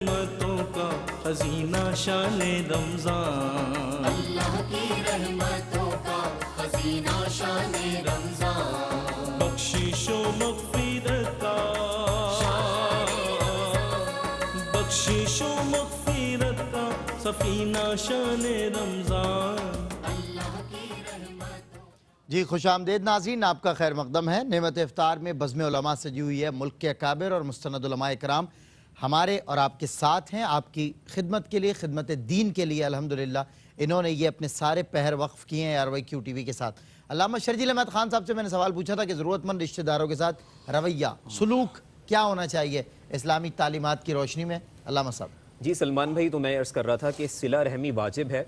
رحمتوں کا خزینہ شان رمضان، اللہ کی رحمتوں کا خزینہ شان رمضان، بخشش و مغفرت کا، بخشش و مغفرت کا سفینہ شان رمضان۔ جی خوش آمدید ناظرین، آپ کا خیر مقدم ہے۔ نعمت افطار میں بزم علماء سجی ہوئی ہے، ملک کے اکابر اور مستند علماء کرام ہمارے اور آپ کے ساتھ ہیں، آپ کی خدمت کے لیے، خدمت دین کے لیے الحمدللہ انہوں نے یہ اپنے سارے پہر وقف کیے ہیں RYQ TV کے ساتھ۔ علامہ شرجیل احمد خان صاحب سے میں نے سوال پوچھا تھا کہ ضرورت مند رشتہ داروں کے ساتھ رویہ سلوک کیا ہونا چاہیے اسلامی تعلیمات کی روشنی میں؟ علامہ صاحب جی سلمان بھائی، تو میں عرض کر رہا تھا کہ صلہ رحمی واجب ہے،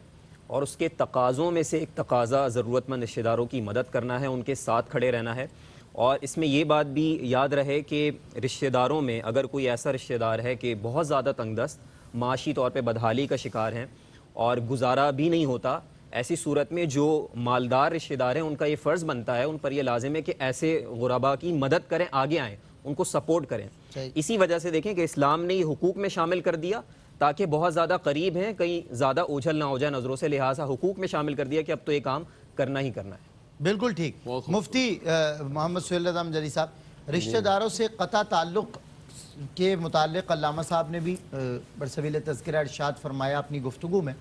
اور اس کے تقاضوں میں سے ایک تقاضا ضرورت مند رشتہ داروں کی مدد کرنا ہے، ان کے ساتھ کھڑے رہنا ہے۔ اور اس میں یہ بات بھی یاد رہے کہ رشتہ داروں میں اگر کوئی ایسا رشتہ دار ہے کہ بہت زیادہ تنگ دست، معاشی طور پہ بدحالی کا شکار ہیں اور گزارا بھی نہیں ہوتا، ایسی صورت میں جو مالدار رشتہ دار ہیں ان کا یہ فرض بنتا ہے، ان پر یہ لازم ہے کہ ایسے غربا کی مدد کریں، آگے آئیں، ان کو سپورٹ کریں۔ اسی وجہ سے دیکھیں کہ اسلام نے یہ حقوق میں شامل کر دیا تاکہ بہت زیادہ قریب ہیں، کہیں زیادہ اوجھل نہ ہو جائے نظروں سے، لہٰذا حقوق میں شامل کر دیا کہ اب تو یہ کام کرنا ہی کرنا ہے۔ بالکل ٹھیک۔ مفتی محمد سہیل رضا امجدی صاحب، رشتہ داروں سے قطع تعلق کے متعلق علامہ صاحب نے بھی برسبیل تذکرہ ارشاد فرمایا اپنی گفتگو میں،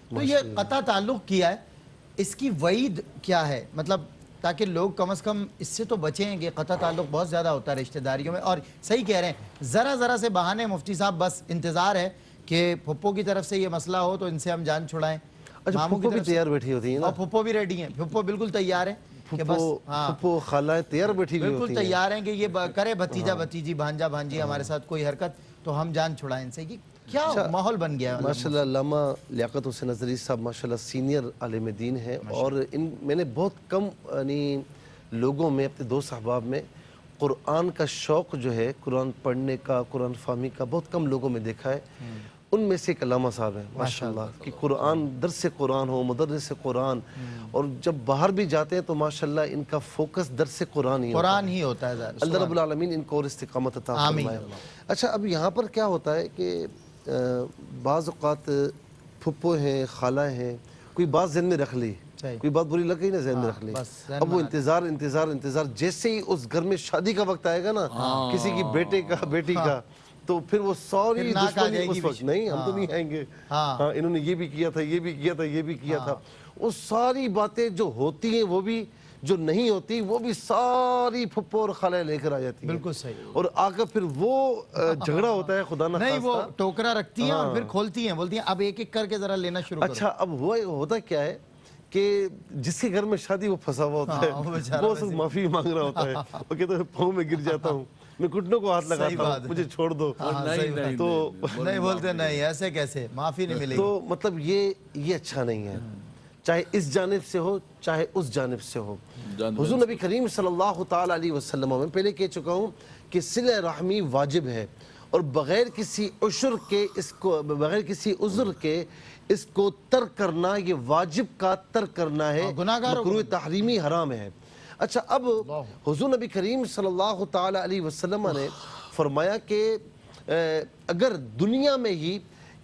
تو یہ قطع تعلق کیا ہے، اس کی وعید کیا ہے؟ مطلب تاکہ لوگ کم از کم اس سے تو بچیں کہ قطع تعلق بہت زیادہ ہوتا ہے رشتہ داریوں میں، اور صحیح کہہ رہے ہیں، ذرا سے بہانے مفتی صاحب بس انتظار ہے کہ پھپھو کی طرف سے یہ مسئلہ ہو تو ان سے ہم جان چھڑائیں۔ اچھا، پھپھو بھی تیار بیٹھی ہوتی ہیں نا؟ اور پھپھو بھی ریڈی ہیں، پھپھو بالکل تیار ہیں کہ بس پھپھو خالائیں تیار بیٹھی ہوئی ہوتی ہیں، بالکل تیار ہیں کہ یہ کرے بھتیجا بھتیجی بھانجا بھانجی ہمارے ساتھ کوئی حرکت تو ہم جان چھڑائیں ان سے۔ یہ کیا ماحول بن گیا ہے؟ ماشاءاللہ علامہ لیاقت حسین ازہری صاحب ماشاءاللہ سینئر عالم دین ہیں، اور میں نے بہت کم یعنی لوگوں میں، اپنے دوست احباب میں قرآن کا شوق جو ہے، قرآن پڑھنے کا، قرآن فہمی کا بہت کم لوگوں میں دیکھا ہے۔ ان میں سے ایک علامہ صاحب ہیں ماشاءاللہ، کہ قرآن درس قرآن ہو، مدرس قرآن، اور جب باہر بھی جاتے ہیں تو ماشاءاللہ ان کا فوکس درس قرآن ہی ہوتا ہے۔ اللہ رب العالمین ان کو اور استقامت عطا فرمائے۔ اچھا، اب یہاں پر کیا ہوتا ہے کہ بعض اوقات پھپھو ہیں، خالہ ہیں، کوئی بات ذہن میں رکھ لی، کوئی بات بری لگ گئی نا، ذہن میں رکھ لی، اب وہ انتظار جیسے ہی اس گھر میں شادی کا وقت آئے گا نا کسی کی بیٹے کا، بیٹی کا، تو پھر وہ ساری دشمنی اس وقت، نہیں ہم تو نہیں آئیں گے، ہاں انہوں نے یہ بھی کیا تھا، یہ بھی کیا تھا، یہ بھی کیا تھا، وہ ساری باتیں جو ہوتی ہیں وہ بھی، جو نہیں ہوتی وہ بھی، ساری پھپھو اور خالہ لے کر آ جاتی ہیں۔ بالکل صحیح۔ اور آ کر پھر وہ جھگڑا ہوتا ہے، خدا نہ خواستہ، نہیں وہ ٹوکرا رکھتی ہیں اور پھر کھولتی ہیں، بولتی ہیں اب ایک ایک کر کے ذرا لینا شروع کرو۔ اچھا، اب وہ ہوتا کیا ہے کہ جس کے گھر میں شادی وہ پھنسا ہوا ہوتا ہے، وہ صرف معافی مانگ رہا ہوتا ہے، وہ کہتا ہے پاؤں میں گر جاتا ہوں، میں گھٹنوں کو ہاتھ لگاتا ہوں، مجھے چھوڑ دو، تو نہیں بولتے نہیں ایسے کیسے، معافی نہیں ملے گی۔ تو مطلب یہ اچھا نہیں ہے، چاہے اس جانب سے ہو چاہے اس جانب سے ہو۔ حضور نبی کریم صلی اللہ تعالیٰ علیہ وسلم، میں پہلے کہہ چکا ہوں کہ صلہ رحمی واجب ہے، اور بغیر کسی عذر کے اس کو ترک کرنا، یہ واجب کا ترک کرنا ہے، مکروہ تحریمی حرام ہے۔ اچھا، اب حضور نبی کریم صلی اللہ تعالیٰ علیہ وسلم نے فرمایا کہ اگر دنیا میں ہی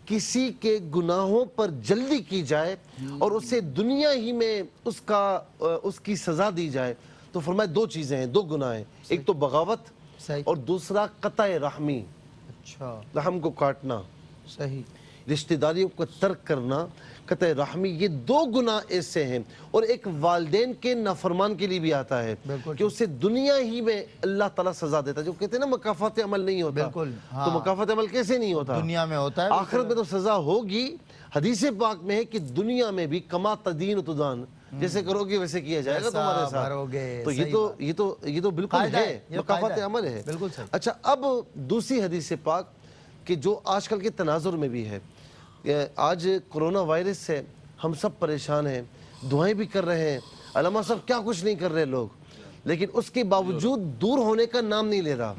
کسی کے گناہوں پر جلدی کی جائے اور اسے دنیا ہی میں اس کی سزا دی جائے، تو فرمایا دو چیزیں ہیں، دو گناہ ہیں، ایک تو بغاوت اور دوسرا قطع رحمی، رحم کو کاٹنا، صحیح، رشتہ داریوں کو ترک کرنا، قطع رحمی، یہ دو گناہ ایسے ہیں۔ اور ایک والدین کے نافرمان کے لیے بھی آتا ہے کہ اسے دنیا ہی میں اللہ تعالیٰ سزا دیتا ہے، جو کہتے ہیں نا مکافات عمل نہیں ہوتا، تو مکافات عمل کیسے نہیں ہوتا؟ دنیا میں ہوتا ہے، آخرت میں تو سزا ہوگی۔ حدیث پاک میں ہے کہ دنیا میں بھی کما تدین تدان، جیسے کرو گے ویسے کیا جائے گا تمہارے ساتھ، تو یہ تو بالکل ہے، مکافات عمل ہے۔ اچھا، اب دوسری حدیث پاک کہ جو آج کل کے تناظر میں بھی ہے، آج کرونا وائرس سے ہم سب پریشان ہیں، دعائیں بھی کر رہے ہیں، علماء صاحب کیا کچھ نہیں کر رہے لوگ، لیکن اس کے باوجود دور ہونے کا نام نہیں لے رہا۔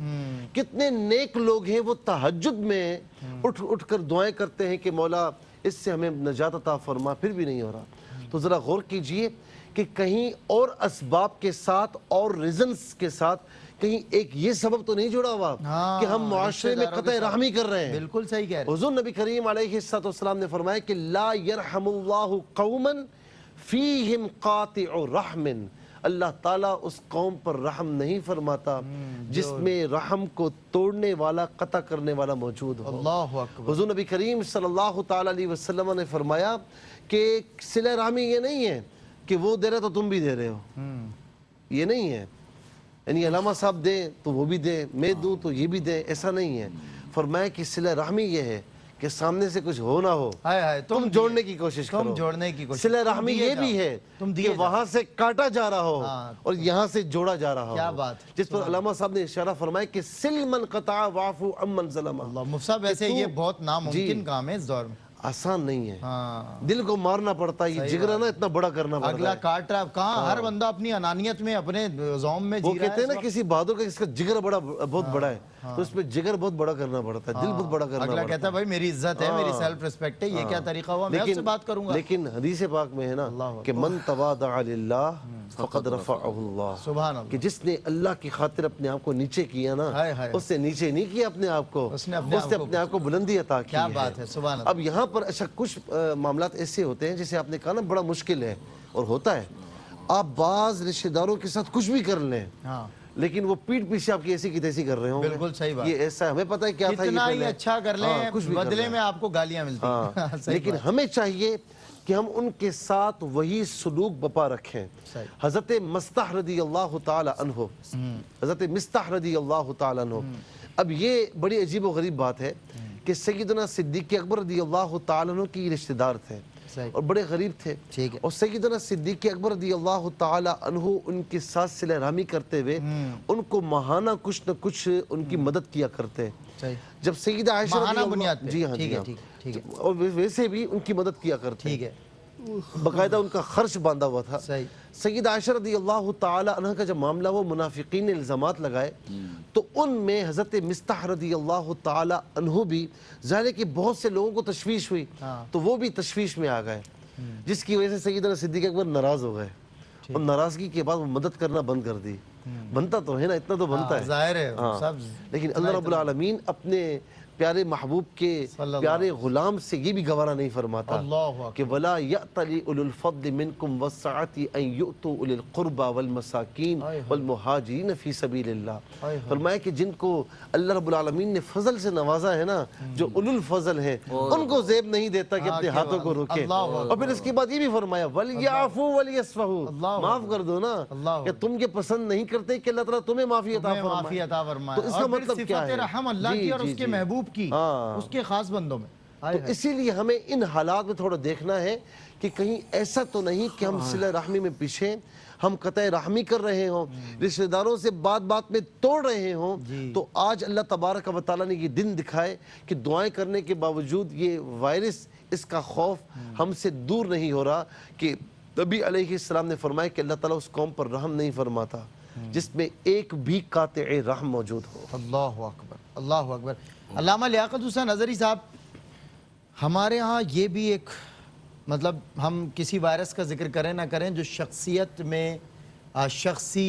کتنے نیک لوگ ہیں وہ تہجد میں اٹھ کر دعائیں کرتے ہیں کہ مولا اس سے ہمیں نجات عطا فرما، پھر بھی نہیں ہو رہا۔ تو ذرا غور کیجئے کہ کہیں اور اسباب کے ساتھ اور ریزنز کے ساتھ کہیں ایک یہ سبب تو نہیں جڑا ہوا کہ ہم معاشرے میں قطع رحمی کر رہے ہیں؟ بالکل صحیح کہہ رہے ہیں. حضور نبی کریم علیہ السلام نے فرمایا کہ لا یرحم اللہ قوما فیہم قاطع رحم، اللہ تعالیٰ اس قوم پر رحم نہیں فرماتا جس میں رحم کو توڑنے والا، قطع کرنے والا موجود ہو. اللہ اکبر. حضور نبی کریم صلی اللہ تعالیٰ علیہ وسلم نے فرمایا کہ صلہ رحمی یہ نہیں ہے کہ وہ دے رہے تو تم بھی دے رہے ہو، یہ نہیں ہے. یعنی علامہ صاحب دیں تو وہ بھی دیں، میں دوں تو یہ بھی دیں، ایسا نہیں ہے. فرمایا کہ صلہ رحمی یہ ہے کہ سامنے سے کچھ ہو نہ ہو تم جوڑنے کی کوشش کرو. تم جوڑنے کی کوشش. صلہ رحمی یہ بھی ہے کہ وہاں سے کاٹا جا رہا ہو اور یہاں سے جوڑا جا رہا ہو. کیا بات. جس پر علامہ صاحب نے اشارہ فرمایا کہ سل من قطع وعفو عمن ظلم. اللہ مفتی صاحب ویسے یہ بہت ناممکن کام ہے اس دور میں. آسان نہیں ہے، دل کو مارنا پڑتا ہے، یہ جگر نا اتنا بڑا کرنا پڑتا ہے. اگلا کاٹ رہا کہاں، ہر بندہ اپنی انانیت میں اپنے زوم میں جی رہا ہے. وہ کہتے ہیں نا کسی بہادر کا اس کا جگر بہت بڑا ہے تو اس میں جگر بہت بڑا کرنا پڑتا ہے، دل بہت بڑا کرنا پڑتا ہے. اگلا کہتا ہے بھائی میری عزت ہے، میری سیلف ریسپیکٹ ہے، یہ کیا طریقہ ہوا، میں اس سے بات کروں گا. لیکن حدیث پاک میں ہے نا کہ من تواضع للہ فقد رفعہ اللہ. سبحان اللہ. کہ جس نے اللہ کی خاطر اپنے آپ کو نیچے کیا نا، اس سے نیچے نہیں کیا اپنے آپ کو، اس نے اپنے آپ کو بلندی عطا کی. کیا بات ہے. سبحان اللہ. اب یہاں پر اچھا کچھ معاملات ایسے ہوتے ہیں جسے آپ نے کہا نا بڑا مشکل ہے اور ہوتا ہے. آپ بعض رشتہ داروں کے ساتھ کچھ بھی کر لیں لیکن وہ پیٹ پیچھے آپ کی ایسی کی تیسی کر رہے ہوں. بالکل صحیح بات. یہ ایسا ہے، ہمیں پتہ ہے کیا تھا، کتنا ہی اچھا کر لیں بدلے میں آپ کو گالیاں ملتی ہیں. لیکن ہمیں چاہیے کہ ہم ان کے ساتھ وہی سلوک بپا رکھیں. حضرت مستح رضی اللہ تعالی عنہ، حضرت مستح رضی اللہ تعالی عنہ. اب یہ بڑی عجیب و غریب بات ہے کہ سیدنا صدیق اکبر رضی اللہ تعالی عنہ کی رشتہ دار تھے اور بڑے غریب تھے، اور سیدنا صدیق اکبر رضی اللہ تعالی عنہ ان کے ساتھ صلہ رحمی کرتے ہوئے ان کو ماہانہ کچھ نہ کچھ ان کی مدد کیا کرتے. جب سیدہ عائشہ رضی اللہ، جی ہاں، اور ویسے بھی ان کی مدد کیا کرتے، باقاعدہ ان کا خرچ باندھا ہوا تھا. سیدہ عائشہ رضی اللہ تعالی عنہ کا جب معاملہ وہ منافقین نے الزامات لگائے تو ان میں حضرت مستح رضی اللہ تعالی عنہ بھی، ظاہر ہے کہ بہت سے لوگوں کو تشویش ہوئی تو وہ بھی تشویش میں آ گئے، جس کی وجہ سے سیدنا صدیق اکبر ناراض ہو گئے اور ناراضگی کے بعد وہ مدد کرنا بند کر دی. بنتا تو ہے نا، اتنا تو بنتا ہے ظاہر ہے. لیکن اللہ رب العالمین اپنے پیارے محبوب کے پیارے غلام سے یہ بھی گوارا نہیں فرماتا کہ وَلَا يَأْتَلِ أُولُو الْفَضْلِ مِنْكُمْ وَالسَّعَةِ أَنْ يُؤْتُوا أُولِي الْقُرْبَى وَالْمَسَاكِينَ وَالْمُهَاجِرِينَ فِي سَبِيلِ اللَّهِ. فرمایا کہ جن کو اللہ رب العالمین نے فضل سے نوازا ہے نا، جو اولو الفضل ہیں، ان کو زیب نہیں دیتا کہ اپنے ہاتھوں کو روکے. اور پھر اس کے بعد یہ بھی فرمایا وَلْيَعْفُوا وَلْيَصْفَحُوا، معاف کر دو نا، کہ تم یہ پسند نہیں کرتے کہ اللہ تعالیٰ تمہیں معافی عطا فرمائے. تو اس کا مطلب کیا ہے؟ رحم اللہ کی اور اس کے محبوب کی، اس کے خاص بندوں میں. تو اسی لیے ہمیں ان حالات میں تھوڑا دیکھنا ہے کہ کہیں ایسا تو نہیں کہ ہم صلہ رحمی میں پیچھے، ہم قطع رحمی کر رہے ہوں، رشتہ داروں سے بات بات میں توڑ رہے ہوں. تو آج اللہ تبارک و تعالیٰ نے یہ دن دکھائے کہ دعائیں کرنے کے باوجود یہ وائرس، اس کا خوف ہم سے دور نہیں ہو رہا کہ نبی علیہ السلام نے فرمایا کہ اللہ تعالیٰ اس قوم پر رحم نہیں فرماتا جس میں ایک بھی قاطع رحم موجود ہو. اللہ اکبر، اللہ اکبر. علامہ لیاقت حسین اظہری صاحب، ہمارے ہاں یہ بھی ایک مطلب، ہم کسی وائرس کا ذکر کریں نہ کریں، جو شخصیت میں شخصی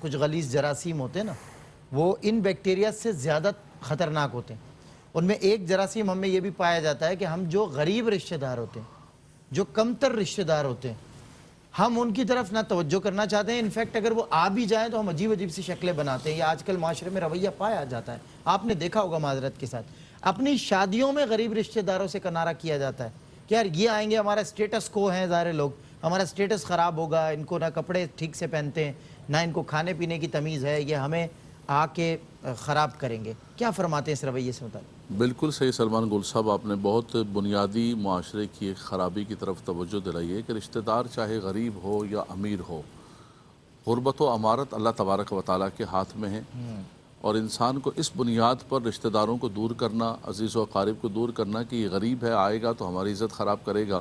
کچھ غلیظ جراثیم ہوتے ہیں نا، وہ ان بیکٹیریا سے زیادہ خطرناک ہوتے ہیں. ان میں ایک جراثیم ہم میں یہ بھی پایا جاتا ہے کہ ہم جو غریب رشتہ دار ہوتے ہیں، جو کمتر رشتہ دار ہوتے ہیں، ہم ان کی طرف نہ توجہ کرنا چاہتے ہیں. انفیکٹ اگر وہ آ بھی جائیں تو ہم عجیب عجیب سی شکلیں بناتے ہیں. یہ آج کل معاشرے میں رویہ پایا جاتا ہے، آپ نے دیکھا ہوگا معذرت کے ساتھ. اپنی شادیوں میں غریب رشتہ داروں سے کنارہ کیا جاتا ہے کہ یار یہ آئیں گے، ہمارا سٹیٹس کو ہیں ظاہر لوگ، ہمارا سٹیٹس خراب ہوگا، ان کو نہ کپڑے ٹھیک سے پہنتے ہیں، نہ ان کو کھانے پینے کی تمیز ہے، یہ ہمیں آ کے خراب کریں گے. کیا فرماتے ہیں اس رویے سے متعلق؟ بالکل صحیح سلمان گل صاحب، آپ نے بہت بنیادی معاشرے کی ایک خرابی کی طرف توجہ دلائی ہے کہ رشتہ دار چاہے غریب ہو یا امیر ہو، غربت و امارت اللہ تبارک و تعالیٰ کے ہاتھ میں ہے. اور انسان کو اس بنیاد پر رشتہ داروں کو دور کرنا، عزیز و اقارب کو دور کرنا کہ یہ غریب ہے، آئے گا تو ہماری عزت خراب کرے گا،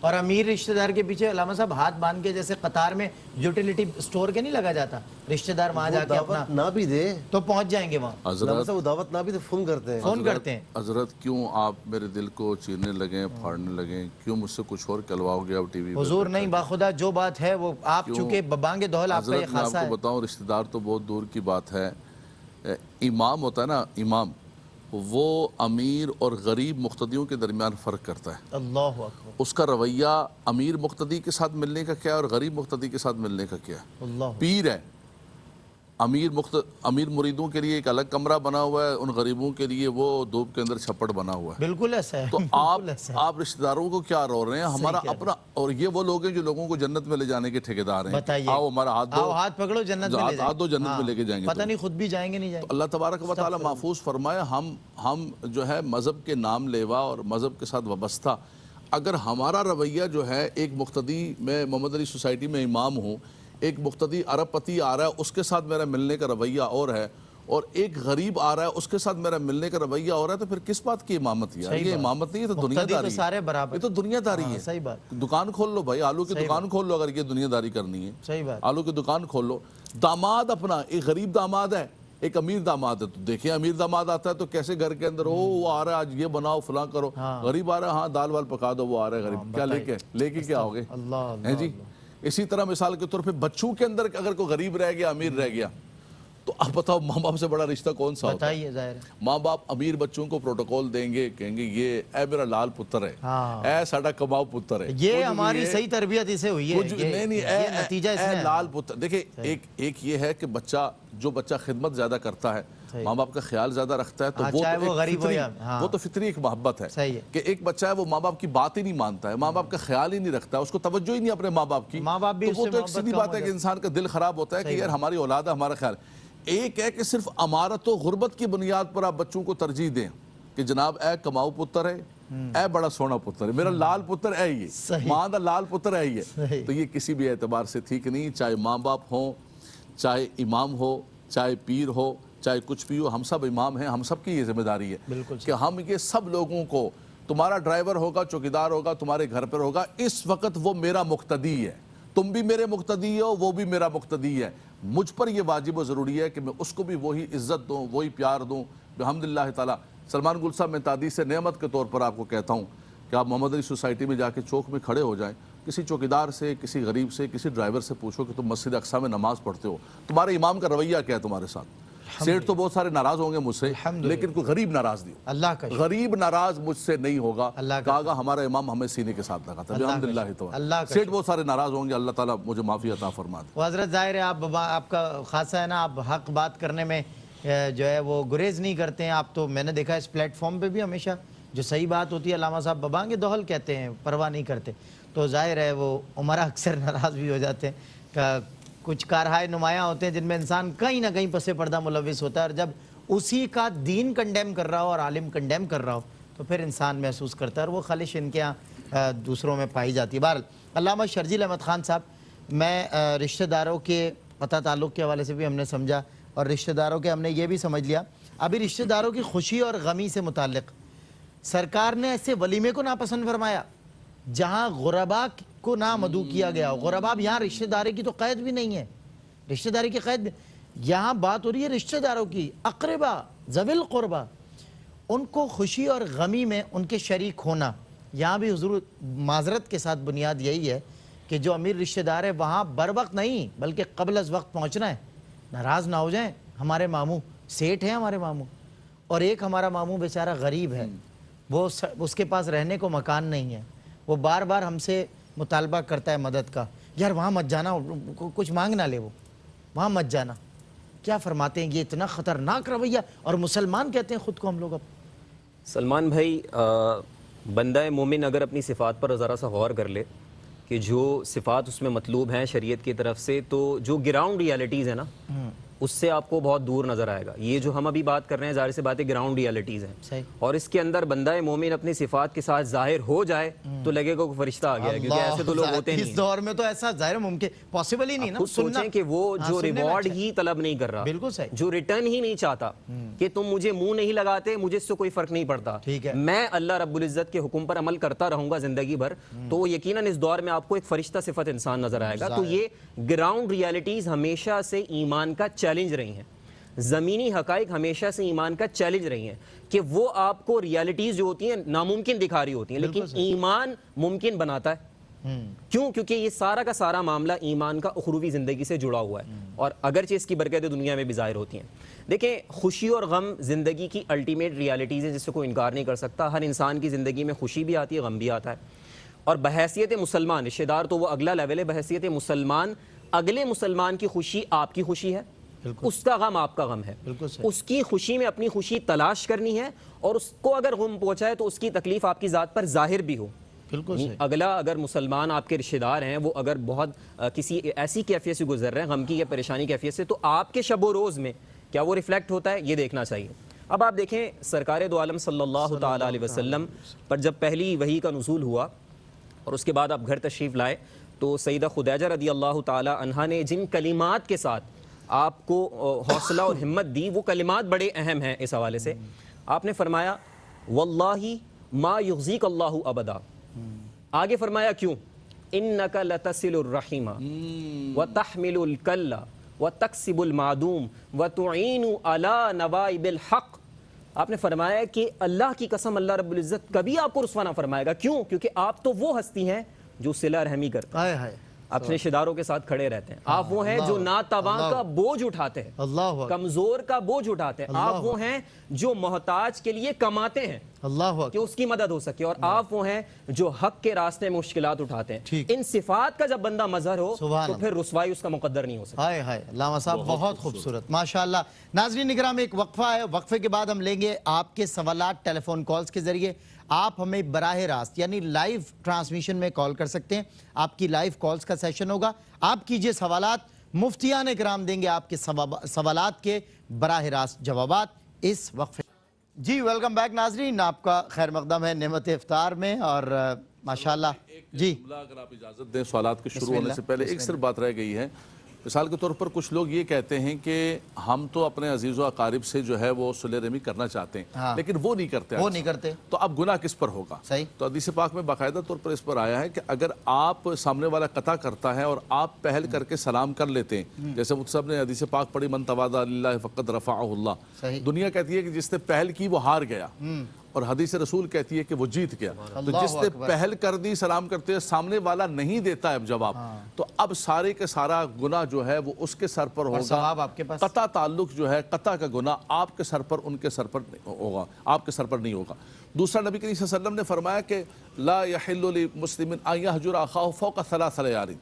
اور امیر رشتہ دار کے پیچھے علامہ صاحب ہاتھ باندھ کے جیسے قطار میں یوٹیلیٹی سٹور کے نہیں لگا جاتا، رشتہ دار وہاں جا کے اپنا دعوت نہ بھی دے تو پہنچ جائیں گے وہاں، حضرت وہ دعوت نہ بھی دے فون کرتے ہیں، فون کرتے ہیں. حضرت کیوں آپ میرے دل کو چیرنے لگیں، پھاڑنے لگیں، کیوں مجھ سے کچھ اور کہلواؤ گے آپ ٹی وی پہ؟ حضور نہیں باخدا جو بات ہے وہ آپ چونکہ ببانگ دہل آپ کا یہ حضرت میں خاصہ آپ ہے. کو بتاؤں رشتہ دار تو بہت دور کی بات ہے، امام ہوتا ہے نا، امام وہ امیر اور غریب مقتدیوں کے درمیان فرق کرتا ہے. اللہ اکبر، اس کا رویہ امیر مقتدی کے ساتھ ملنے کا کیا ہے اور غریب مقتدی کے ساتھ ملنے کا کیا ہے. اللہ پیر ہے، امیر مریدوں کے لیے ایک الگ کمرہ بنا ہوا ہے، ان غریبوں کے لیے وہ دھوپ کے اندر چھپڑ بنا ہوا ہے. بالکل ایسا ہے. تو بالکل ایسا ہے. آپ رشتہ داروں کو کیا رو رہے ہیں؟ ہمارا اپنا، اور یہ وہ لوگ ہیں جو لوگوں کو جنت میں لے جانے کے ٹھیکیدار ہیں. بتائیے، آؤ ہمارا ہاتھ دو، آؤ ہاتھ پکڑو جنت میں لے ہاتھ دو، جائیں. جنت میں لے کے جائیں گے. پتہ نہیں خود بھی جائیں گے نہیں جائیں گے. اللہ تبارک و تعالی محفوظ فرمائے ہم جو ہے مذہب کے نام لیوا اور مذہب کے ساتھ وابستہ، اگر ہمارا رویہ جو ہے ایک مقتدی، میں محمد علی سوسائٹی میں امام ہوں، ایک مقتدی ارب پتی آ رہا ہے اس کے ساتھ میرا ملنے کا رویہ اور ہے، اور ایک غریب آ رہا ہے اس کے ساتھ میرا ملنے کا رویہ اور ہے، تو پھر کس بات کی امامت ہے؟ یہ امامت نہیں، یہ تو دنیا داری ہے. سارے برابر، یہ تو دنیا داری ہے. صحیح بات. دکان کھول لو بھائی، آلو کی دکان کھول لو اگر یہ دنیا داری کرنی ہے. صحیح بات. آلو کی دکان کھول لو. داماد اپنا ایک غریب داماد ہے، ایک امیر داماد ہے، تو دیکھیں امیر داماد آتا ہے تو کیسے گھر کے اندر وہ آ رہا ہے آج یہ بناؤ فلاں کرو. غریب آ رہا ہے ہاں دال وال پکا دو، وہ آ رہا ہے غریب، کیا لے کے کیا ہوگے؟ اللہ ہیں جی. اسی طرح مثال کے طور پہ بچوں کے اندر اگر کوئی غریب رہ گیا، امیر رہ گیا، تو آپ بتاؤ ماں باپ سے بڑا رشتہ کون سا ہوتا ہے؟ بتائیے. ظاہر ہے ماں باپ امیر بچوں کو پروٹوکول دیں گے، کہیں گے یہ اے میرا لال پتر ہے، اے ساڈا کماؤ پتر ہے. یہ ہماری صحیح تربیت اسے ہوئی ہے. نہیں یہ نتیجہ اس اے میں لال پتر. دیکھیں ایک یہ ہے کہ جو بچہ خدمت زیادہ کرتا ہے، ماں باپ کا خیال زیادہ رکھتا ہے، تو وہ تو فطری ایک محبت ہے کہ ایک بچہ ہے وہ ماں باپ کی بات ہی نہیں مانتا ہے، ماں باپ کا خیال ہی نہیں رکھتا ہے، اس کو توجہ ہی نہیں اپنے ماں باپ کی، تو وہ تو ایک سیدھی بات ہے کہ انسان کا دل خراب ہوتا ہے کہ یار ہماری اولاد ہے، ہمارا خیال. ایک ہے کہ صرف امارت و غربت کی بنیاد پر آپ بچوں کو ترجیح دیں کہ جناب اے کماؤ پتر ہے، اے بڑا سونا پتر ہے، میرا لال پتر اے یہ، ماں دا لال پتر اے یہ، تو یہ کسی بھی اعتبار سے ٹھیک نہیں. چاہے ماں باپ ہوں، چاہے امام ہو، چاہے پیر ہو، چاہے کچھ بھی ہو، ہم سب امام ہیں، ہم سب کی یہ ذمہ داری ہے کہ ہم یہ سب لوگوں کو، تمہارا ڈرائیور ہوگا، چوکیدار ہوگا، تمہارے گھر پر ہوگا، اس وقت وہ میرا مقتدی ہے، تم بھی میرے مقتدی ہو، وہ بھی میرا مقتدی ہے. مجھ پر یہ واجب و ضروری ہے کہ میں اس کو بھی وہی عزت دوں، وہی پیار دوں. الحمدللہ تعالیٰ سلمان گل صاحب، میں تعدیث سے نعمت کے طور پر آپ کو کہتا ہوں کہ آپ محمد علی سوسائٹی میں جا کے چوک میں کھڑے ہو جائیں، کسی چوکیدار سے، کسی غریب سے، کسی ڈرائیور سے پوچھو کہ تم مسجد اقصی میں نماز پڑھتے ہو، تمہارے امام کا رویہ کیا ہے تمہارے ساتھ. سیٹ تو بہت سارے ناراض ہوں گے مجھ سے، لیکن کوئی غریب ناراض نہیں ہو. اللہ کا غریب ناراض مجھ سے نہیں ہوگا، کہا گا ہمارا امام ہمیں سینے کے ساتھ لگا تھا. الحمدللہ تعالیٰ. سیٹ بہت سارے ناراض ہوں گے، اللہ تعالیٰ مجھے معافی عطا فرما دے. وہ حضرت ظاہر ہے آپ کا خاصہ ہے نا، آپ حق بات کرنے میں جو ہے وہ گریز نہیں کرتے ہیں آپ. تو میں نے دیکھا اس پلیٹ فارم پہ بھی ہمیشہ جو صحیح بات ہوتی ہے علامہ صاحب ببانگ دہل کہتے ہیں، پرواہ نہیں کرتے. تو ظاہر ہے وہ عمرہ اکثر ناراض بھی ہو جاتے ہیں کہ کچھ کارہائے نمایاں ہوتے ہیں جن میں انسان کہیں نہ کہیں پس پردہ ملوث ہوتا ہے، اور جب اسی کا دین کنڈیم کر رہا ہو اور عالم کنڈیم کر رہا ہو تو پھر انسان محسوس کرتا ہے، اور وہ خالص ان کے یہاں دوسروں میں پائی جاتی ہے. بہرحال علامہ شرجیل احمد خان صاحب، میں رشتہ داروں کے قطع تعلق کے حوالے سے بھی ہم نے سمجھا، اور رشتہ داروں کے ہم نے یہ بھی سمجھ لیا. ابھی رشتہ داروں کی خوشی اور غمی سے متعلق سرکار نے ایسے ولیمے کو ناپسند فرمایا جہاں غربا کو نہ مدعو کیا گیا ہو. غربا یہاں رشتہ داری کی تو قید بھی نہیں ہے، رشتہ داری کی قید یہاں بات ہو رہی ہے رشتہ داروں کی، اقربا ذوی القربا، ان کو خوشی اور غمی میں ان کے شریک ہونا. یہاں بھی حضور معذرت کے ساتھ بنیاد یہی ہے کہ جو امیر رشتہ دار ہے وہاں بر وقت نہیں بلکہ قبل از وقت پہنچنا ہے. ناراض نہ ہو جائیں، ہمارے ماموں سیٹ ہیں، ہمارے ماموں، اور ایک ہمارا ماموں بیچارہ غریب ہے، وہ اس کے پاس رہنے کو مکان نہیں ہے، وہ بار بار ہم سے مطالبہ کرتا ہے مدد کا، یار وہاں مت جانا، کچھ مانگ نہ لے، وہ وہاں مت جانا. کیا فرماتے ہیں؟ یہ اتنا خطرناک رویہ، اور مسلمان کہتے ہیں خود کو ہم لوگ. اب سلمان بھائی، بندہ مومن اگر اپنی صفات پر ذرا سا غور کر لے کہ جو صفات اس میں مطلوب ہیں شریعت کی طرف سے، تو جو گراؤنڈ ریالٹیز ہیں نا اس سے آپ کو بہت دور نظر آئے گا. یہ جو ہم ابھی بات کر رہے ہیں ظاہر سی بات ہے گراؤنڈ ریالٹیز ہیں, اور اس کے اندر بندہ مومن اپنی صفات کے ساتھ ظاہر ہو جائے تو لگے گا کوئی فرشتہ آ گیا ہے, کیونکہ ایسے تو لوگ ہوتے نہیں. اس دور میں تو ایسا ظاہر ممکن پاسبل ہی نہیں نا. خود سوچیں کہ وہ جو ریوارڈ ہی طلب نہیں کر رہا, بالکل صحیح, جو ریٹرن ہی نہیں چاہتا کہ تم مجھے منہ نہیں لگاتے, مجھے اس سے کوئی فرق نہیں پڑتا, میں اللہ رب العزت کے حکم پر عمل کرتا رہوں گا زندگی بھر, تو یقیناً اس دور میں آپ کو ایک فرشتہ صفت انسان نظر آئے گا. تو یہ گراؤنڈ ریالٹیز ہمیشہ سے ایمان کا چیلنج رہی ہیں, زمینی حقائق ہمیشہ سے ایمان کا چیلنج رہی ہیں کہ وہ آپ کو ریالٹیز جو ہوتی ہیں ناممکن دکھا رہی ہوتی ہیں, لیکن ایمان ممکن بناتا ہے. کیوں؟ کیونکہ یہ سارا کا سارا معاملہ ایمان کا اخروی زندگی سے جڑا ہوا ہے, اور اگرچہ اس کی برکتیں دنیا میں بھی ظاہر ہوتی ہیں. دیکھیں, خوشی اور غم زندگی کی الٹیمیٹ ریالٹیز ہیں جس سے کوئی انکار نہیں کر سکتا. ہر انسان کی زندگی میں خوشی بھی آتی ہے, غم بھی آتا ہے, اور بحیثیت مسلمان, رشتہ دار تو وہ اگلا لیول ہے, بحیثیت مسلمان اگلے مسلمان کی خوشی آپ کی خوشی ہے, اس کا غم آپ کا غم ہے. اس کی خوشی میں اپنی خوشی تلاش کرنی ہے, اور اس کو اگر غم پہنچائے تو اس کی تکلیف آپ کی ذات پر ظاہر بھی ہو. اگلا اگر مسلمان آپ کے رشتہ دار ہیں, وہ اگر بہت کسی ایسی کیفیت سے گزر رہے ہیں, غم کی یا پریشانی کیفیت سے, تو آپ کے شب و روز میں کیا وہ ریفلیکٹ ہوتا ہے, یہ دیکھنا چاہیے. اب آپ دیکھیں سرکار دو عالم صلی اللہ تعالیٰ علیہ وسلم پر جب پہلی وحی کا نزول ہوا اور اس کے بعد آپ گھر تشریف لائے, تو سیدہ خدیجہ رضی اللہ تعالیٰ عنہا نے جن کلمات کے ساتھ آپ کو حوصلہ اور ہمت دی, وہ کلمات بڑے اہم ہیں اس حوالے سے. آپ نے فرمایا واللہ ما یخزیک اللہ ابدا, آگے فرمایا کیوں, انک لتصل الرحیم وتحمل الکل وتکسب المعدوم وتعین علی نوائب الحق. آپ نے فرمایا کہ اللہ کی قسم اللہ رب العزت کبھی آپ کو رسوا نہ فرمائے گا. کیوں؟ کیونکہ آپ تو وہ ہستی ہیں جو صلہ رحمی کرتے ہیں, اپنے رشتہ داروں کے ساتھ کھڑے رہتے ہیں. آپ وہ ہیں جو ناتواں کا بوجھ اٹھاتے ہیں, کمزور کا بوجھ اٹھاتے ہیں. آپ وہ ہیں جو محتاج کے لیے کماتے ہیں کہ اس کی مدد ہو سکے, اور آپ وہ ہیں جو حق کے راستے میں مشکلات اٹھاتے ہیں. ان صفات کا جب بندہ مظہر ہو تو پھر رسوائی اس کا مقدر نہیں ہو سکتا. علامہ صاحب بہت خوبصورت, ماشاءاللہ. ناظرین اکرام, ایک وقفہ ہے, وقفے کے بعد ہم لیں گے آپ کے سوالات ٹیلی فون کالز کے ذریعے. آپ ہمیں براہ راست یعنی لائیو ٹرانسمیشن میں کال کر سکتے ہیں, آپ کی لائیو کالز کا سیشن ہوگا. آپ کیجئے سوالات, مفتیان اکرام دیں گے آپ کے سوالات کے براہ راست جوابات اس وقفے. جی ویلکم بیک ناظرین, آپ کا خیر مقدم ہے نعمت افطار میں, اور ماشاءاللہ جی اگر آپ اجازت دیں سوالات کے شروع ہونے سے پہلے ایک صرف بات رہ گئی ہے. مثال کے طور پر کچھ لوگ یہ کہتے ہیں کہ ہم تو اپنے عزیز و اقارب سے جو ہے وہ صلہ رحمی کرنا چاہتے ہیں, لیکن وہ نہیں کرتے, تو اب گناہ کس پر ہوگا؟ تو حدیث پاک میں باقاعدہ طور پر اس پر آیا ہے کہ اگر آپ سامنے والا قطع کرتا ہے اور آپ پہل کر کے سلام کر لیتے ہیں, جیسے متصب نے حدیث پاک پڑھی من تواضع للہ فقد رفعہ اللہ, دنیا کہتی ہے کہ جس نے پہل کی وہ ہار گیا, اور حدیث رسول کہتی ہے کہ وہ جیت گیا. تو جس نے پہل کر دی سلام کرتے ہیں, سامنے والا نہیں دیتا ہے جواب, تو اب سارے کے سارا گناہ جو ہے وہ اس کے سر پر ہوگا. قطع تعلق جو ہے, قطع کا گناہ آپ کے سر پر, ان کے سر پر ہوگا, آپ کے سر پر نہیں ہوگا. دوسرا نبی کریم صلی اللہ علیہ وسلم نے فرمایا کہ لا یحل لمسلم ان یہجر اخاہ فوق ثلاث لیال.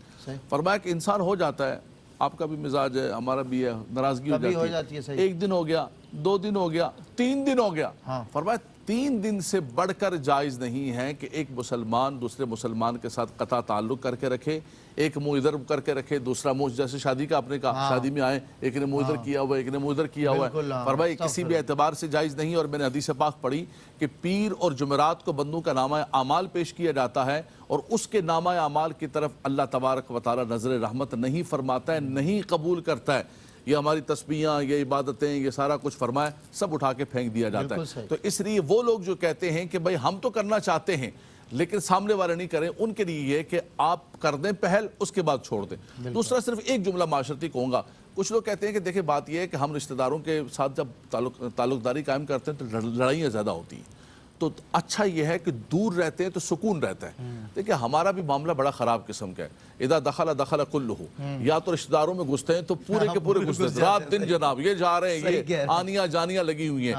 فرمایا کہ انسان ہو جاتا ہے, آپ کا بھی مزاج ہے, ہمارا بھی ہے, ناراضگی ہو جاتی ہے, ایک دن ہو گیا, 2 دن ہو گیا, 3 دن ہو گیا. فرمایا 3 دن سے بڑھ کر جائز نہیں ہے کہ ایک مسلمان دوسرے مسلمان کے ساتھ قطع تعلق کر کے رکھے, ایک منہ ادھر کر کے رکھے, دوسرا منہ, جیسے شادی کا آپ نے کہا, شادی میں آئے ایک نے منہ ادھر کیا ہوا ہے, ایک نے منہ ادھر کیا ہوا ہے. فرمایا کسی بھی اعتبار سے جائز نہیں. اور میں نے حدیث پاک پڑھی کہ پیر اور جمعرات کو بندوں کا نامہ اعمال پیش کیا جاتا ہے, اور اس کے نامہ اعمال کی طرف اللہ تبارک و تعالی نظر رحمت نہیں فرماتا ہے, نہیں قبول کرتا ہے. یہ ہماری تسبیحاں, یہ عبادتیں, یہ سارا کچھ فرمائے سب اٹھا کے پھینک دیا جاتا ہے. تو اس لیے وہ لوگ جو کہتے ہیں کہ بھائی ہم تو کرنا چاہتے ہیں لیکن سامنے والے نہیں کریں, ان کے لیے یہ کہ آپ کر دیں پہل, اس کے بعد چھوڑ دیں. دوسرا صرف ایک جملہ معاشرتی کہوں گا. کچھ لوگ کہتے ہیں کہ دیکھیں بات یہ ہے کہ ہم رشتہ داروں کے ساتھ جب تعلق داری قائم کرتے ہیں تو لڑائیاں زیادہ ہوتی ہیں, تو اچھا یہ ہے کہ دور رہتے ہیں تو سکون رہتا ہے. دیکھیں ہمارا بھی معاملہ بڑا خراب قسم کا ہے. اذا دخل کلہ, یا تو رشتہ داروں میں گھستے ہیں تو پورے کے پورے گھستے ہیں, رات دن جناب یہ جا رہے ہیں, یہ آنیاں جانیاں لگی ہوئی ہیں,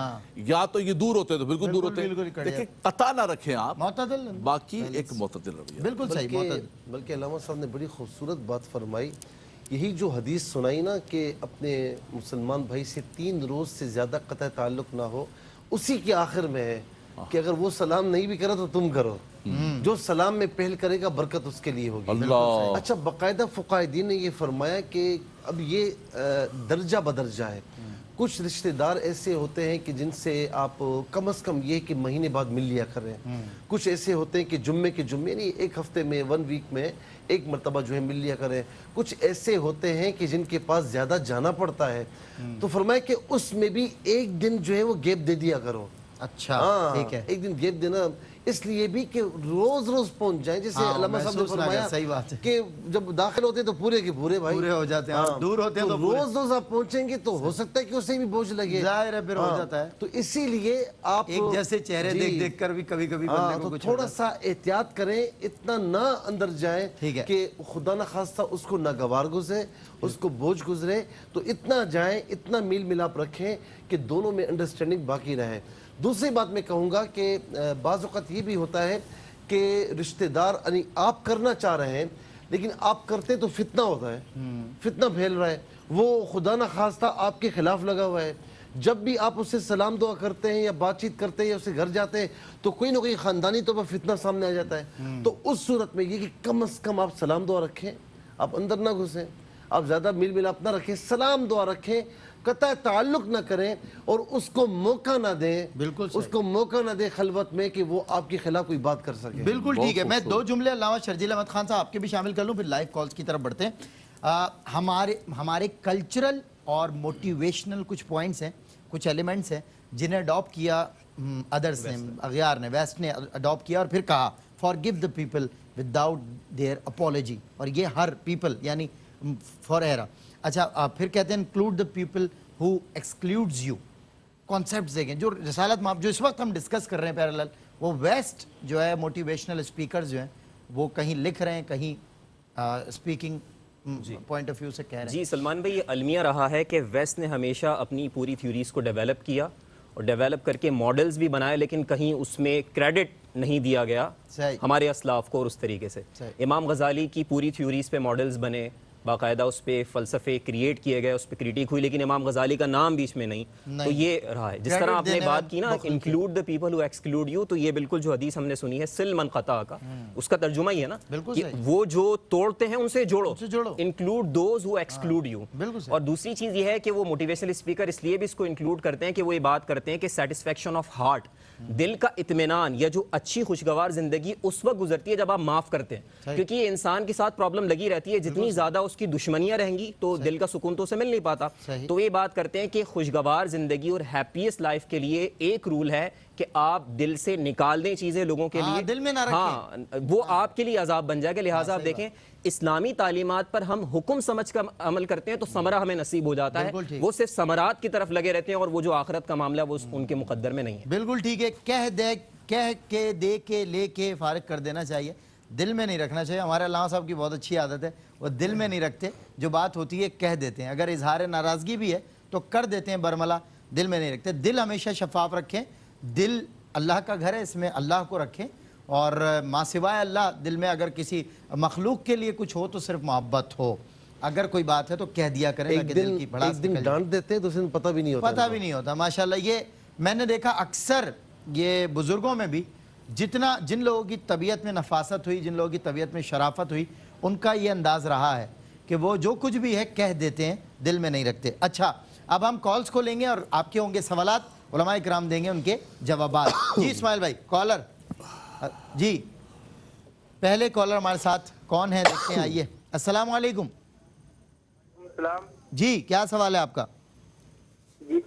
یا تو یہ دور ہوتے ہیں تو بالکل دور ہوتے ہیں. دیکھیں قطع نہ رکھیں آپ, باقی ایک معتدل رویہ. بالکل صحیح. بلکہ علامہ صاحب نے بڑی خوبصورت بات فرمائی. یہی جو حدیث سنائی نا کہ اپنے مسلمان بھائی سے 3 روز سے زیادہ قطع تعلق نہ ہو, اسی کے آخر میں ہے کہ اگر وہ سلام نہیں بھی کرا تو تم کرو. جو سلام میں پہل کرے گا برکت اس کے لیے ہوگی. اللہ. اچھا باقاعدہ فقہاء نے یہ فرمایا کہ اب یہ درجہ بدرجہ ہے. کچھ رشتہ دار ایسے ہوتے ہیں کہ جن سے آپ کم از کم یہ کہ مہینے بعد مل لیا کریں. کچھ ایسے ہوتے ہیں کہ جمعے کے جمعے یعنی ایک ہفتے میں 1 ویک میں ایک مرتبہ جو ہے مل لیا کریں. کچھ ایسے ہوتے ہیں کہ جن کے پاس زیادہ جانا پڑتا ہے تو فرمایا کہ اس میں بھی ایک دن جو ہے وہ گیپ دے دیا کرو. اچھا ٹھیک ہے. ایک دن گیپ دینا اس لیے بھی کہ روز روز پہنچ جائیں. جیسے علامہ صاحب نے فرمایا صحیح بات ہے کہ جب داخل ہوتے ہیں تو پورے کے پورے بھائی پورے ہو جاتے ہیں اور دور ہوتے ہیں تو روز روز آپ پہنچیں گے تو ہو سکتا ہے کہ اسے بھی بوجھ لگے. ظاہر ہے پھر ہو جاتا ہے. تو اسی لیے آپ ایک جیسے چہرے دیکھ دیکھ کر بھی کبھی کبھی بندے کو کچھ تھوڑا سا احتیاط کریں. اتنا نہ اندر جائیں کہ خدا نہ خواستہ اس کو ناگوار گزرے, اس کو بوجھ گزرے. تو اتنا جائیں, اتنا میل ملاپ رکھیں کہ دونوں میں انڈرسٹینڈنگ باقی رہے. دوسری بات میں کہوں گا کہ بعض اوقات یہ بھی ہوتا ہے کہ رشتہ دار یعنی آپ کرنا چاہ رہے ہیں لیکن آپ کرتے تو فتنہ ہوتا ہے, فتنہ پھیل رہا ہے, وہ خدا نہ خواستہ آپ کے خلاف لگا ہوا ہے. جب بھی آپ اس سے سلام دعا کرتے ہیں یا بات چیت کرتے ہیں یا اسے گھر جاتے ہیں تو کوئی نہ کوئی خاندانی طور پر فتنہ سامنے آ جاتا ہے. تو اس صورت میں یہ کہ کم از کم آپ سلام دعا رکھیں, آپ اندر نہ گھسیں, آپ زیادہ میل ملاپ نہ رکھیں, سلام دعا رکھیں, قطع تعلق نہ کریں اور اس کو موقع نہ دیں. بالکل اس کو موقع نہ دیں خلوت میں کہ وہ آپ کے خلاف کوئی بات کر سکے. بالکل ٹھیک ہے. میں 2 جملے علامہ شرجیل احمد خان صاحب آپ کے بھی شامل کر لوں پھر لائیو کالز کی طرف بڑھتے ہیں. ہمارے کلچرل اور موٹیویشنل کچھ پوائنٹس ہیں, کچھ ایلیمنٹس ہیں جنہیں اڈاپٹ کیا ادرس نے, اغیار نے, ویسٹ نے اڈاپٹ کیا اور پھر کہا forgive the people without their apology. اور یہ ہر پیپل یعنی فار ایرا. اچھا پھر کہتے ہیں include the people who excludes you. Concepts دیکھیں جو رسالت ماب جو اس وقت ہم ڈسکس کر رہے ہیں پیرالل, وہ ویسٹ جو ہے موٹیویشنل اسپیکرز جو ہیں وہ کہیں لکھ رہے ہیں, کہیں اسپیکنگ پوائنٹ آف ویو سے کہہ رہے ہیں. جی سلمان بھائی, یہ المیہ رہا ہے کہ ویسٹ نے ہمیشہ اپنی پوری تھیوریز کو ڈیولپ کیا اور ڈیولپ کر کے ماڈلز بھی بنائے, لیکن کہیں اس میں کریڈٹ نہیں دیا گیا ہمارے اسلاف کو. اور اس طریقے سے امام غزالی کی پوری تھیوریز پہ ماڈلز بنے, باقاعدہ اس پہ فلسفے کریٹ کیے گئے, اس پہ کریٹک ہوئی, لیکن امام غزالی کا نام بیچ میں نہیں. تو یہ رہا ہے. جس طرح آپ نے بات کی نا include the people who exclude you, تو یہ بالکل جو حدیث ہم نے سنی ہے سل من قطع کا, اس کا ترجمہ ہی ہے نا کہ وہ جو توڑتے ہیں ان سے جوڑو, include those who exclude you. اور دوسری چیز یہ ہے کہ وہ موٹیویشنل اسپیکر اس لیے بھی اس کو انکلوڈ کرتے ہیں کہ وہ یہ بات کرتے ہیں کہ سیٹسفیکشن آف ہارٹ, دل کا اطمینان یا جو اچھی خوشگوار زندگی اس وقت گزرتی ہے جب آپ معاف کرتے ہیں, کیونکہ یہ انسان کے ساتھ پرابلم لگی رہتی ہے. جتنی زیادہ اس کی دشمنیاں رہیں گی تو دل کا سکون تو اسے مل نہیں پاتا. تو یہ بات کرتے ہیں کہ خوشگوار زندگی اور ہیپیسٹ لائف کے لیے ایک رول ہے کہ آپ دل سے نکال دیں چیزیں لوگوں کے لیے, دل میں نہ رکھیں, وہ آپ کے لیے عذاب بن جائے گا. لہٰذا آپ دیکھیں اسلامی تعلیمات پر ہم حکم سمجھ کر عمل کرتے ہیں تو ثمرہ ہمیں نصیب ہو جاتا ہے. وہ صرف ثمرات کی طرف لگے رہتے ہیں اور وہ جو آخرت کا معاملہ ہے وہ ان کے مقدر میں نہیں ہے. بالکل ٹھیک ہے. کہہ کے دے کے لے کے فارغ کر دینا چاہیے, دل میں نہیں رکھنا چاہیے. ہمارے علامہ صاحب کی بہت اچھی عادت ہے, وہ دل میں نہیں رکھتے, جو بات ہوتی ہے کہہ دیتے ہیں. اگر اظہار ناراضگی بھی ہے تو کر دیتے ہیں برملا, دل میں نہیں رکھتے. دل ہمیشہ شفاف رکھیں. دل اللہ کا گھر ہے, اس میں اللہ کو رکھیں, اور ماں سوائے اللہ دل میں اگر کسی مخلوق کے لیے کچھ ہو تو صرف محبت ہو. اگر کوئی بات ہے تو کہہ دیا کریں. ایک دن ڈانٹ دیتے ہیں تو اسے پتہ بھی نہیں ہوتا. ماشاءاللہ یہ میں نے دیکھا اکثر یہ بزرگوں میں بھی, جن لوگوں کی طبیعت میں نفاست ہوئی, جن لوگوں کی طبیعت میں شرافت ہوئی, ان کا یہ انداز رہا ہے کہ وہ جو کچھ بھی ہے کہہ دیتے ہیں, دل میں نہیں رکھتے. اچھا اب ہم کالز کو لیں گے اور آپ کے ہوں گے سوالات, علماء کرام دیں گے ان کے جوابات. جی اسماعیل بھائی کالر, جی پہلے کالر ہمارے ساتھ کون ہے دیکھتے ہیں, آئیے. السلام علیکم. جی کیا سوال ہے آپ کا؟ جی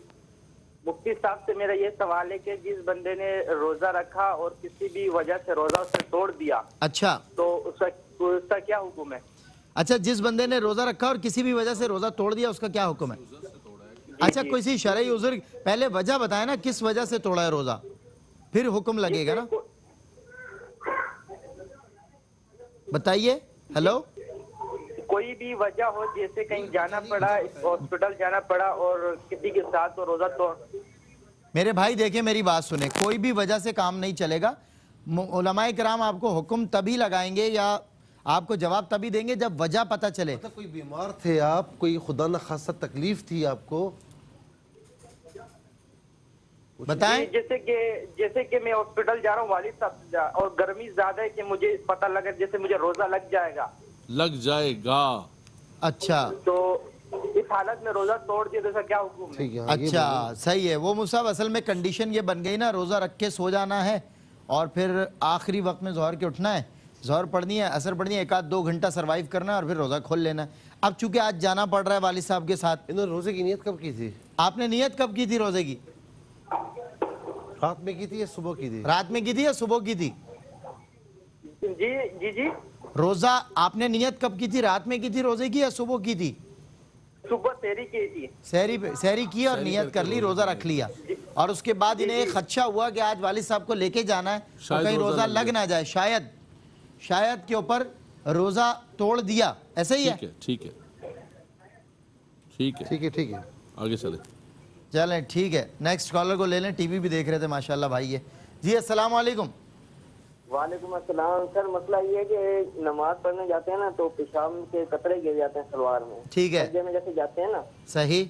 مفتی صاحب سے میرا یہ سوال ہے کہ جس بندے نے روزہ رکھا اور کسی بھی وجہ سے روزہ اس نے توڑ دیا, اچھا تو اس کا کیا حکم ہے؟ اچھا جس بندے نے روزہ رکھا اور کسی بھی وجہ سے روزہ توڑ دیا اس کا کیا حکم ہے؟ اچھا کسی شرعی عذر, پہلے وجہ بتائیں نا کس وجہ سے توڑا ہے روزہ, پھر حکم لگے گا نا, بتائیے. ہیلو, کوئی بھی وجہ ہو, جیسے کہیں جانا پڑا, ہاسپٹل جانا پڑا اور کسی کے ساتھ روزہ توڑ. میرے بھائی دیکھیں میری بات سنیں, کوئی بھی وجہ سے کام نہیں چلے گا. علماء کرام آپ کو حکم تبھی لگائیں گے یا آپ کو جواب تبھی دیں گے جب وجہ پتہ چلے. کوئی بیمار تھے آپ, کوئی خدا نہ خاصہ تکلیف تھی آپ کو, بتائیں. جیسے کہ میں ہاسپٹل جا رہا ہوں والد صاحب اور گرمی زیادہ ہے کہ مجھے پتہ لگا جیسے مجھے روزہ لگ جائے گا اچھا تو اس حالت میں روزہ توڑ دیا تو اس کا کیا حکم ہے؟ ٹھیک ہے. اچھا صحیح ہے. وہ مصعب اصل میں کنڈیشن یہ بن گئی نا, روزہ رکھ کے سو جانا ہے اور پھر آخری وقت میں ظہر کے اٹھنا ہے, ظہر پڑھنی ہے, عصر پڑھنی ہے, 1-2 گھنٹہ سروائیو کرنا ہے اور پھر روزہ کھول لینا ہے. اب چونکہ آج جانا پڑ رہا ہے والد صاحب کے ساتھ. انہوں نے روزے کی نیت کب کی تھی؟ آپ نے نیت کب کی تھی روزے کی؟ رات میں کی تھی یا صبح کی تھی؟ رات میں کی تھی یا صبح کی تھی؟ جی روزہ آپ نے نیت کب کی تھی, رات میں کی تھی روزے کی یا صبح کی تھی؟ صبح سحری کی تھی. سحری کی اور نیت کر لی, روزہ رکھ لیا, اور اس کے بعد انہیں ایک خدشہ ہوا کہ آج والد صاحب کو لے کے جانا ہے تو کہیں روزہ لگ نہ جائے, شاید کے اوپر روزہ توڑ دیا. ایسا ہی ہے. ٹھیک ہے آگے چلیں ٹھیک ہے. نیکسٹ کالر کو لے لیں, ٹی وی بھی دیکھ رہے تھے ماشاءاللہ بھائی یہ. جی السلام علیکم. وعلیکم السلام. سر مسئلہ یہ ہے کہ نماز پڑھنے جاتے ہیں نا تو پیشاب کے قطرے گر جاتے ہیں سلوار میں. ٹھیک ہے, سجدے میں جیسے جاتے ہیں نا. صحیح.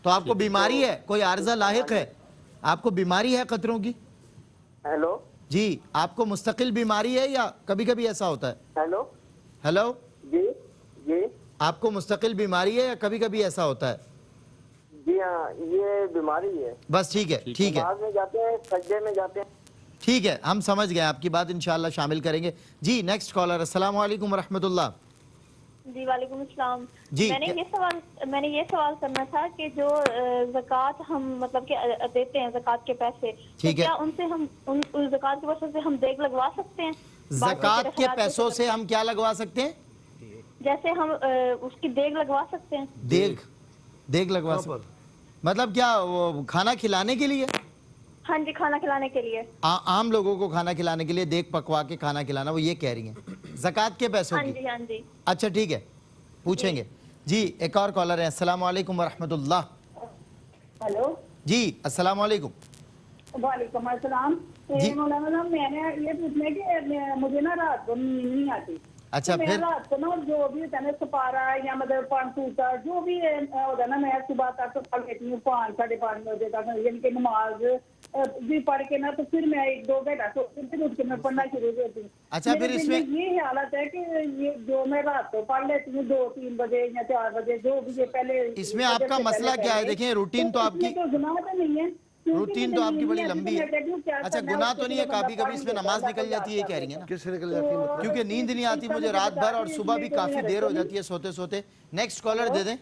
تو آپ کو بیماری ہے, کوئی عارضہ لاحق ہے, آپ کو بیماری ہے قطروں کی؟ ہیلو جی آپ کو مستقل بیماری ہے یا کبھی کبھی ایسا ہوتا ہے؟ ہیلو جی آپ کو مستقل بیماری ہے یا کبھی کبھی ایسا ہوتا ہے؟ جی ہاں یہ بیماری ہے. بس ٹھیک ہے. نماز میں جاتے ہیں, سجدے میں جاتے ہیں. ٹھیک ہے, ہم سمجھ گئے, آپ کی بات انشاءاللہ شامل کریں گے. جی نیکسٹ کالر. السلام علیکم ورحمۃ اللہ. جی وعلیکم السلام. جی میں نے یہ سوال کرنا تھا کہ جو زکوٰۃ ہم مطلب کہ دیتے ہیں زکوٰۃ کے پیسے, تو کیا ان سے ہم ان زکوٰۃ کے پیسوں سے ہم دیگ لگوا سکتے ہیں؟ زکوٰۃ کے پیسوں سے ہم کیا لگوا سکتے ہیں؟ جیسے ہم اس کی دیگ لگوا سکتے ہیں. دیگ لگوا سکتے ہیں مطلب کیا, وہ کھانا کھلانے کے لیے؟ ہاں جی, کھانا کھلانے کے لیے. عام لوگوں کو کھانا کھلانے کے لیے دیگ پکوا کے کھانا کھلانا, وہ یہ کہہ رہی ہیں زکوٰۃ کے پیسوں کی. ہاں جی. اچھا ٹھیک ہے, پوچھیں گے. جی ایک اور کالر ہے. السلام علیکم ورحمۃ اللہ. ہلو جی السلام علیکم. وعلیکم السلام. مولانا صاحب میں نے یہ پوچھنا ہے کہ مجھے نا رات کو نیند نہیں آتی. اچھا پھر رات کو نا جو بھی ہوتا ہے نا سپارہ یا مطلب 5 جو بھی ہوتا ہے نا, میں صبح تک تو پڑھ لیتی ہوں 5-5:30 بجے تک, یعنی کہ نماز بھی پڑھ کے نا تو پھر میں 1-2 گھنٹہ سوتی ہوں, پھر اٹھ کے میں پڑھنا شروع کرتی ہوں. اچھا پھر اس میں یہ حالت ہے کہ یہ جو میں رات کو پڑھ لیتی ہوں 2-3 بجے یا 4 بجے جو بھی, یہ پہلے اس میں آپ کا مسئلہ کیا ہے؟ دیکھیں روٹین تو آپ کی, گناہ تو نہیں ہے, روٹین تو آپ کی بڑی لمبی ہے. اچھا گناہ تو نہیں ہے, کبھی کبھی اس میں نماز نکل جاتی ہے, یہ کہہ رہی ہیں نا کس سے نکل جاتی ہے؟ کیونکہ نیند نہیں آتی مجھے رات بھر اور صبح بھی کافی دیر ہو جاتی ہے سوتے سوتے. نیکسٹ کالر دے دیں.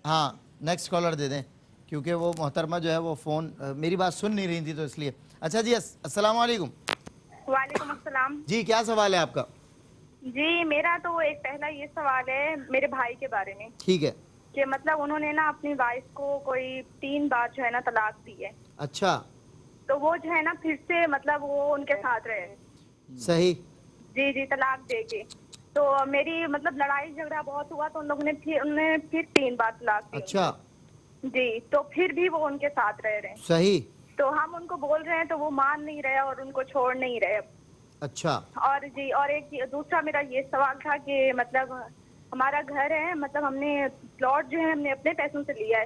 ہاں نیکسٹ کالر دے دیں کیونکہ وہ محترمہ جو ہے وہ فون میری بات سن نہیں رہی تھی تو اس لیے. اچھا جی السلام علیکم. وعلیکم السلام. جی کیا سوال ہے آپ کا؟ جی میرا تو ایک پہلا یہ سوال ہے میرے بھائی کے بارے میں. ٹھیک ہے. کہ مطلب انہوں نے نا اپنی وائف کو کوئی 3 بار جو ہے نا طلاق دی ہے. اچھا. تو وہ جو ہے نا پھر سے مطلب وہ ان کے ساتھ رہے. صحیح. جی طلاق دے کے. تو میری مطلب لڑائی جھگڑا بہت ہوا تو ان لوگوں نے پھر 3 بار طلاق دی. اچھا. جی تو پھر بھی وہ ان کے ساتھ رہ رہے ہیں. صحیح. تو ہم ان کو بول رہے ہیں تو وہ مان نہیں رہے اور ان کو چھوڑ نہیں رہے. اچھا. اور جی اور ایک دوسرا میرا یہ سوال تھا کہ مطلب ہمارا گھر ہے, مطلب ہم نے پلاٹ جو ہے ہم نے اپنے پیسوں سے لیا ہے.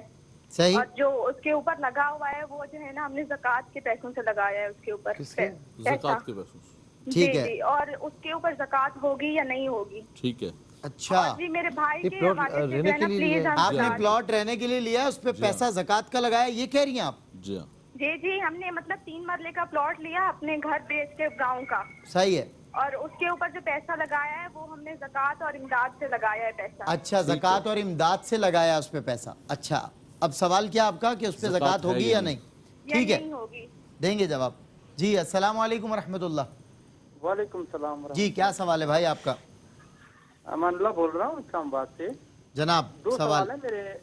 صحیح. اور جو اس کے اوپر لگا ہوا ہے وہ جو ہے نا ہم نے زکوٰۃ کے پیسوں سے لگایا ہے اس کے اوپر. زکوٰۃ کے پیسوں سے. ٹھیک ہے. جی اور اس کے اوپر زکوٰۃ ہوگی یا نہیں ہوگی؟ ٹھیک ہے. اچھا. جی میرے بھائی کے حوالے سے جو ہے نا پلیز آپ نے پلاٹ رہنے کے لیے لیا, اس پہ پیسہ زکوٰۃ کا لگایا, یہ کہہ رہی ہیں آپ؟ جی ہاں. جی ہم نے مطلب 3 مرلے کا پلاٹ لیا اپنے گھر بیچ کے گاؤں کا. صحیح ہے. اور اس کے اوپر جو پیسہ لگایا ہے وہ ہم نے زکوٰۃ اور امداد سے لگایا ہے پیسہ. اچھا زکوٰۃ اور امداد سے لگایا اس پہ پیسہ. اچھا اب سوال کیا آپ کا کہ اس پہ زکوٰۃ ہوگی یا نہیں؟ ٹھیک ہے دیں گے جواب. جی السلام علیکم ورحمۃ اللہ. وعلیکم السلام. جی کیا سوال ہے بھائی آپ کا؟ امان اللہ بول رہا ہوں اسلام آباد سے. جناب 2 سوال ہے میرے.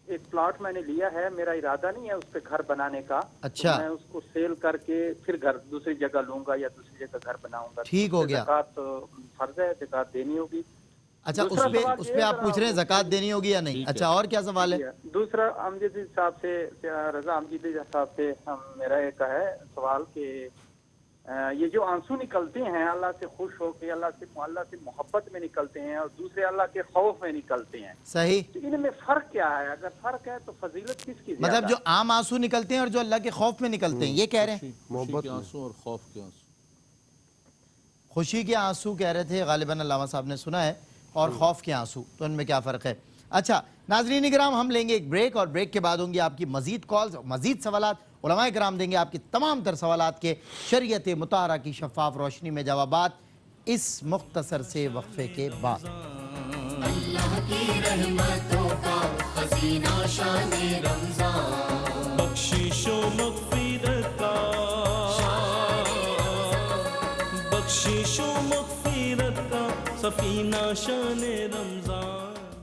ایک پلاٹ میں نے لیا ہے, میرا ارادہ نہیں ہے اس پہ گھر بنانے کا. اچھا. میں اس کو سیل کر کے پھر گھر دوسری جگہ لوں گا یا دوسری جگہ گھر بناؤں گا. ٹھیک ہو گیا. زکوٰۃ فرض ہے, زکوٰۃ دینی ہوگی. اچھا اس پہ آپ پوچھ رہے ہیں زکوٰۃ دینی ہوگی یا نہیں. اچھا اور کیا سوال ہے؟ دوسرا امجد صاحب سے, رضا امجد صاحب سے میرا ایک ہے سوال کہ یہ جو آنسو نکلتے ہیں اللہ سے خوش ہو کے، اللہ سے محبت میں نکلتے ہیں اور دوسرے اللہ کے خوف میں نکلتے ہیں، صحیح، تو ان میں فرق کیا ہے؟ اگر فرق ہے تو فضیلت کس کی زیادہ؟ مطلب جو عام آنسو نکلتے ہیں اور جو اللہ کے خوف میں نکلتے ہیں، یہ کہہ رہے ہیں محبت کے آنسو اور خوف کے آنسو. خوشی کے آنسو کہہ رہے تھے غالباً علامہ صاحب نے سنا ہے، اور خوف کے آنسو، تو ان میں کیا فرق ہے؟ اچھا ناظرین کرام، ہم لیں گے ایک بریک، اور بریک کے بعد ہوں گی آپ کی مزید کالز، مزید سوالات. علماء کرام دیں گے آپ کی تمام تر سوالات کے شریعت مطہرہ کی شفاف روشنی میں جوابات اس مختصر سے وقفے کے بعد. اللہ کی رحمتوں کا خزینہ شان رمضان، بخشش و مغفرت کا، بخشش و مغفرت کا سفینہ شان رمضان.